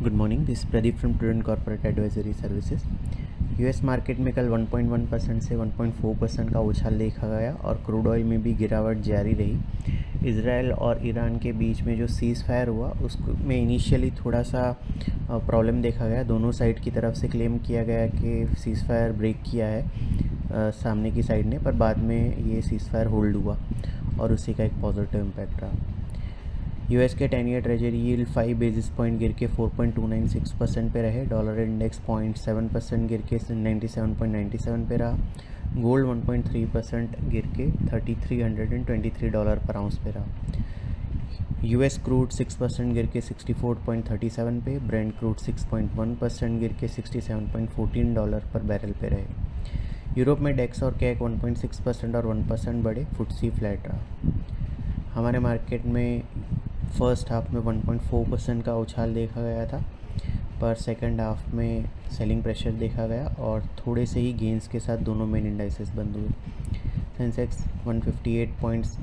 Good morning, this Pradeep from prudent corporate advisory services. US market में कल 1.1% से 1.4% का उछाल देखा गया और क्रूड ऑयल में भी गिरावट जारी रही। इजराइल और ईरान के बीच में जो सीज़ फायर हुआ उसमें इनिशियली थोड़ा सा प्रॉब्लम देखा गया। दोनों साइड की तरफ से क्लेम किया गया कि सीज़ फायर ब्रेक किया है सामने की साइड ने, पर बाद में ये सीज़ फायर होल्ड हुआ और उसी का एक पॉजिटिव इम्पैक्ट रहा। यूएस के 10 year treasury yield 5 basis point गिर के 4.296% पे रहे। डॉलर इंडेक्स 0.7% गिर के 97.97 पे रहा। गोल्ड 1.3% गिर के $3,323 पर आउंस पे रहा। यूएस क्रूड 6% गिर के 64.37 पे। ब्रेंट क्रूड 6.1% गिर के $67.14 पर बैरल पे रहे। यूरोप में डेक्स और कैक 1.6% और 1% बढ़े। फुट्सी फ्लैट रहा। हमारे मार्केट में फर्स्ट हाफ में 1.4% का उछाल देखा गया था, पर सेकंड हाफ में सेलिंग प्रेशर देखा गया और थोड़े से ही गेंस के साथ दोनों मेन इंडाइसेस बंद हुए। सेंसेक्स 158 पॉइंट्स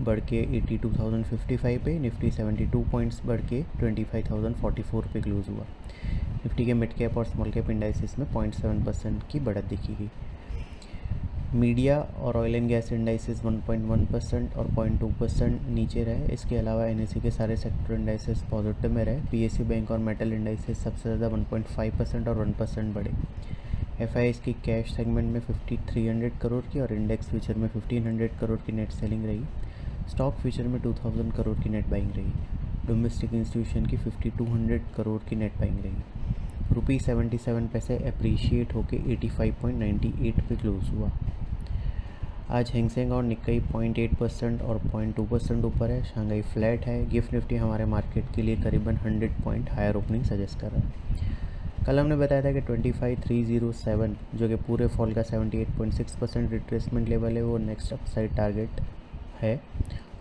बढ़ के 82,055 पे, निफ्टी 72 पॉइंट्स बढ़ के 25,044 पे क्लोज हुआ। निफ्टी के मिड कैप और स्मॉल कैप इंडाइसेस में 0.7% की बढ़त दिखी गई। मीडिया और ऑयल एंड गैस इंडाइसेस 1.1% और 0.2% नीचे रहे। इसके अलावा एनएसई के सारे सेक्टर इंडाइसेस पॉजिटिव में रहे। पीएसयू बैंक और मेटल इंडाइसेस सबसे ज़्यादा 1.5% और 1% बढ़े। एफआईआईज़ की कैश सेगमेंट में 5,300 करोड़ की और इंडेक्स फ्यूचर में 1,500 करोड़ की नेट सेलिंग रही। स्टॉक फ्यूचर में 2,000 करोड़ की नेट बाइंग रही। डोमेस्टिक इंस्टीट्यूशन की 5,200 करोड़ की नेट बाइंग रही। रुपी 77 पैसे अप्रीशिएट होकर 85.98 पे क्लोज हुआ। आज हैंगसेंग और निक्कई 0.8% और 0.2% ऊपर है। शंघाई फ्लैट है। गिफ्ट निफ्टी हमारे मार्केट के लिए करीबन 100 पॉइंट हायर ओपनिंग सजेस्ट कर रहा है। कल हमने बताया था कि 25,307 जो कि पूरे फॉल का 78.6% रिट्रेसमेंट लेवल है, वो नेक्स्ट अपसाइड टारगेट है।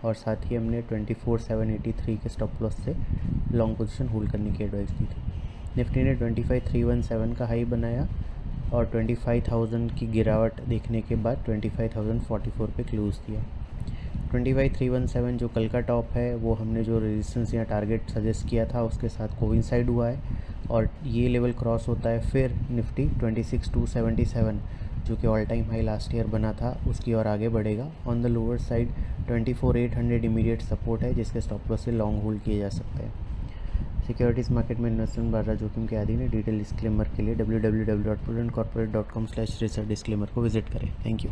और साथ ही हमने 24,783 के स्टॉप लॉस से लॉन्ग पोजीशन होल्ड करने की एडवाइस दी थी। निफ्टी ने 25,317 का हाई बनाया और 25,000 की गिरावट देखने के बाद 25,044 पे क्लोज दिया। 25,317 जो कल का टॉप है, वो हमने जो रेजिस्टेंस या टारगेट सजेस्ट किया था उसके साथ कोइंसाइड हुआ है और ये लेवल क्रॉस होता है फिर निफ्टी 26,277 जो कि all time high last year बना था उसकी ओर आगे बढ़ेगा। On the lower side 24,800 immediate support है जिसके स्टॉप लॉस से लॉन्ग होल्ड किए जा सकते हैं। सिक्योरिटीज़ मार्केट में इन्वेस्टमेंट बाजार जोखिम के अधीन है। डिटेल डिस्क्लेमर के लिए www.prudentcorporate.com/research डिस्क्लेमर को विजिट करें। Thank you.